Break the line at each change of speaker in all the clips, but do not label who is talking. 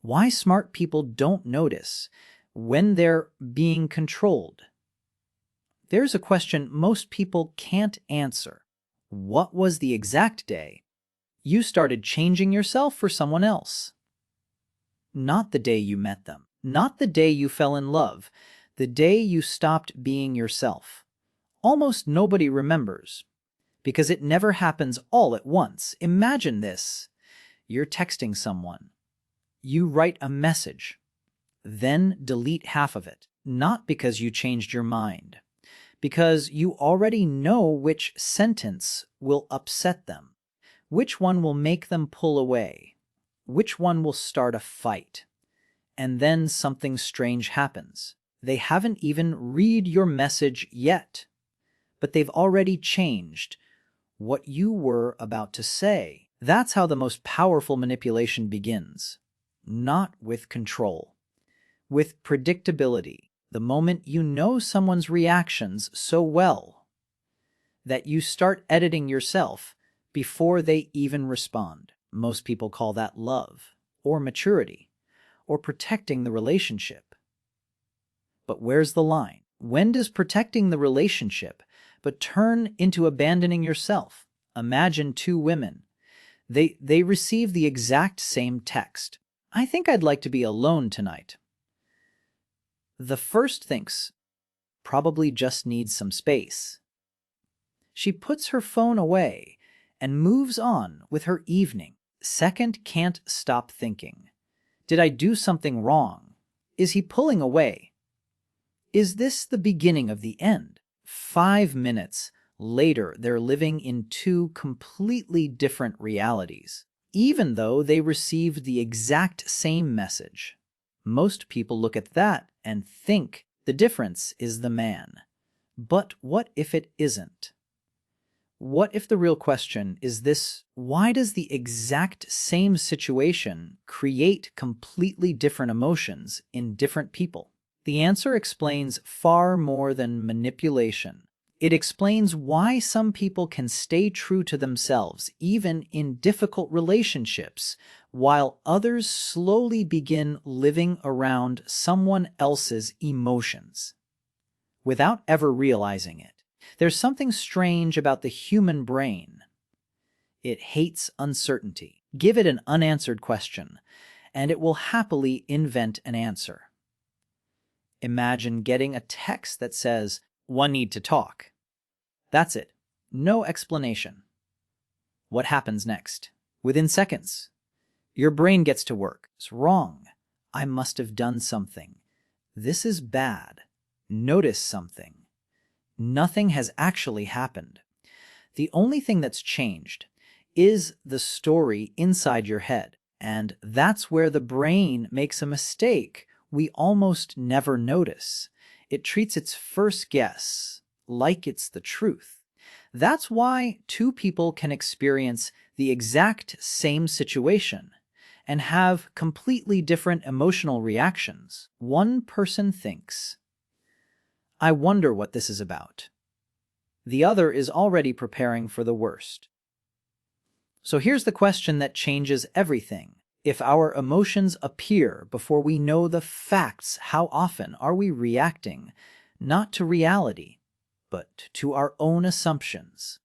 Why smart people don't notice when they're being controlled. There's a question most people can't answer. What was the exact day you started changing yourself for someone else? Not the day you met them, not the day you fell in love, the day you stopped being yourself. Almost nobody remembers, because it never happens all at once. Imagine this. You're texting someone. You write a message, then delete half of it, not because you changed your mind, because you already know which sentence will upset them, which one will make them pull away, which one will start a fight. And then something strange happens. They haven't even read your message yet, but they've already changed what you were about to say. That's how the most powerful manipulation begins. Not with control, with predictability. The moment you know someone's reactions so well that you start editing yourself before they even respond. Most people call that love, or maturity, or protecting the relationship. But where's the line? When does protecting the relationship but turn into abandoning yourself? Imagine two women. They receive the exact same text. I think I'd like to be alone tonight. The first thinks, probably just needs some space. She puts her phone away and moves on with her evening. Second can't stop thinking. Did I do something wrong? Is he pulling away? Is this the beginning of the end? 5 minutes later, they're living in two completely different realities, even though they received the exact same message. Most people look at that and think the difference is the man. But what if it isn't? What if the real question is this: why does the exact same situation create completely different emotions in different people? The answer explains far more than manipulation. It explains why some people can stay true to themselves even in difficult relationships, while others slowly begin living around someone else's emotions without ever realizing it. There's something strange about the human brain. It hates uncertainty. Give it an unanswered question, and it will happily invent an answer. Imagine getting a text that says, "One need to talk." That's it. No explanation. What happens next? Within seconds, your brain gets to work. It's wrong. I must have done something. This is bad. Notice something. Nothing has actually happened. The only thing that's changed is the story inside your head. And that's where the brain makes a mistake we almost never notice. It treats its first guess like it's the truth. That's why two people can experience the exact same situation and have completely different emotional reactions. One person thinks, "I wonder what this is about." The other is already preparing for the worst. So here's the question that changes everything. If our emotions appear before we know the facts, how often are we reacting not to reality, but to our own assumptions?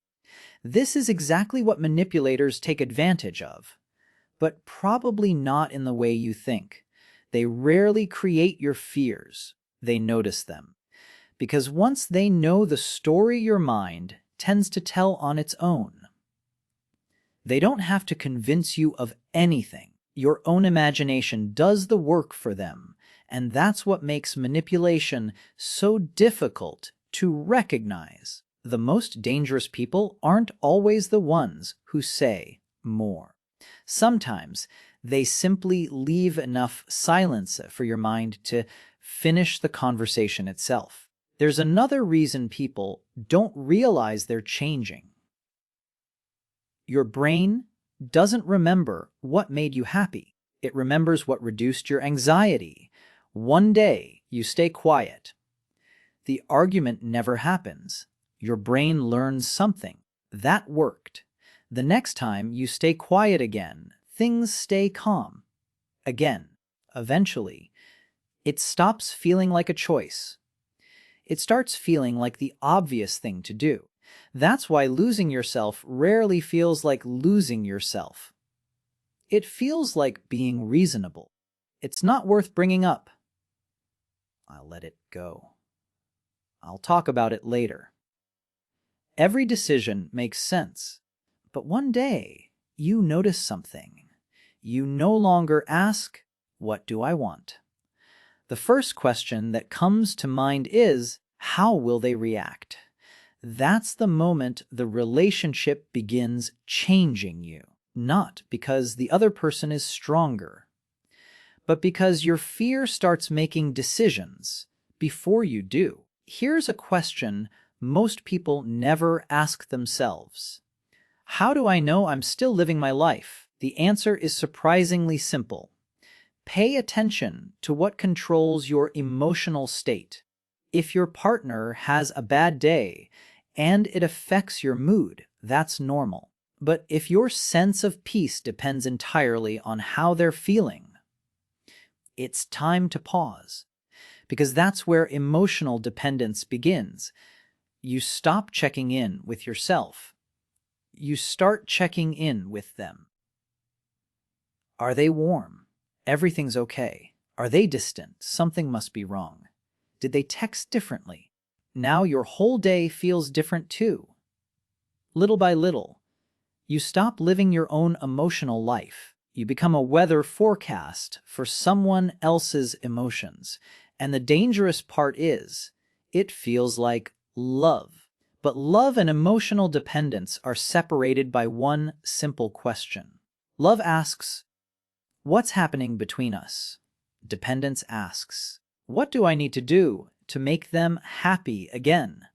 This is exactly what manipulators take advantage of, but probably not in the way you think. They rarely create your fears. They notice them. Because once they know the story your mind tends to tell on its own, they don't have to convince you of anything. Your own imagination does the work for them, and that's what makes manipulation so difficult to recognize. The most dangerous people aren't always the ones who say more. Sometimes they simply leave enough silence for your mind to finish the conversation itself. There's another reason people don't realize they're changing. Your brain doesn't remember what made you happy. It remembers what reduced your anxiety. One day, you stay quiet. The argument never happens. Your brain learns something. That worked. The next time you stay quiet again, things stay calm. Again. Eventually, it stops feeling like a choice. It starts feeling like the obvious thing to do. That's why losing yourself rarely feels like losing yourself. It feels like being reasonable. It's not worth bringing up. I'll let it go. I'll talk about it later. Every decision makes sense, but one day you notice something. You no longer ask, "What do I want?" The first question that comes to mind is, "How will they react?" That's the moment the relationship begins changing you, not because the other person is stronger, but because your fear starts making decisions before you do. Here's a question most people never ask themselves. How do I know I'm still living my life? The answer is surprisingly simple. Pay attention to what controls your emotional state. If your partner has a bad day and it affects your mood, that's normal. But if your sense of peace depends entirely on how they're feeling, it's time to pause, because that's where emotional dependence begins. You stop checking in with yourself. You start checking in with them. Are they warm? Everything's okay. Are they distant? Something must be wrong. Did they text differently? Now your whole day feels different too. Little by little, you stop living your own emotional life. You become a weather forecast for someone else's emotions. And the dangerous part is, it feels like love. But love and emotional dependence are separated by one simple question. Love asks, "What's happening between us?" Dependence asks, "What do I need to do to make them happy again?"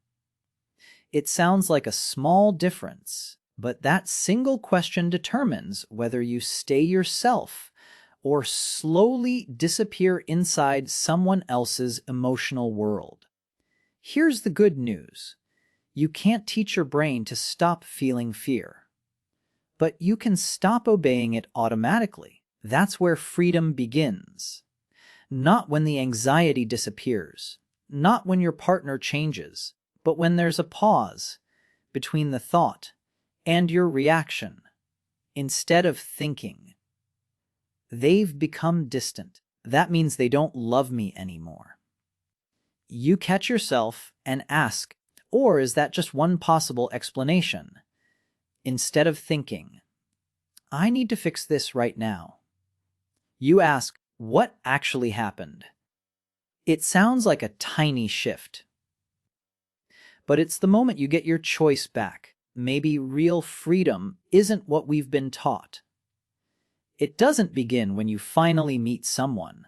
It sounds like a small difference, but that single question determines whether you stay yourself or slowly disappear inside someone else's emotional world. Here's the good news. You can't teach your brain to stop feeling fear, but you can stop obeying it automatically. That's where freedom begins. Not when the anxiety disappears, not when your partner changes, but when there's a pause between the thought and your reaction. Instead of thinking, "They've become distant. That means they don't love me anymore." You catch yourself and ask, or is that just one possible explanation? Instead of thinking, "I need to fix this right now," you ask, "What actually happened?" It sounds like a tiny shift, but it's the moment you get your choice back. Maybe real freedom isn't what we've been taught. It doesn't begin when you finally meet someone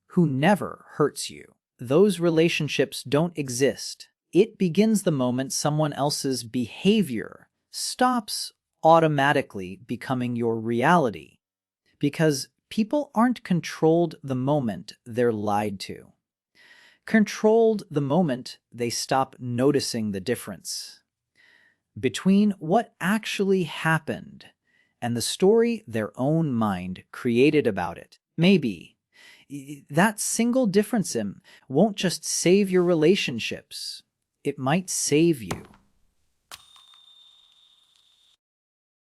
who never hurts you. Those relationships don't exist. It begins the moment someone else's behavior stops automatically becoming your reality, because people aren't controlled the moment they're lied to. Controlled the moment they stop noticing the difference between what actually happened and the story their own mind created about it. Maybe that single difference won't just save your relationships, it might save you.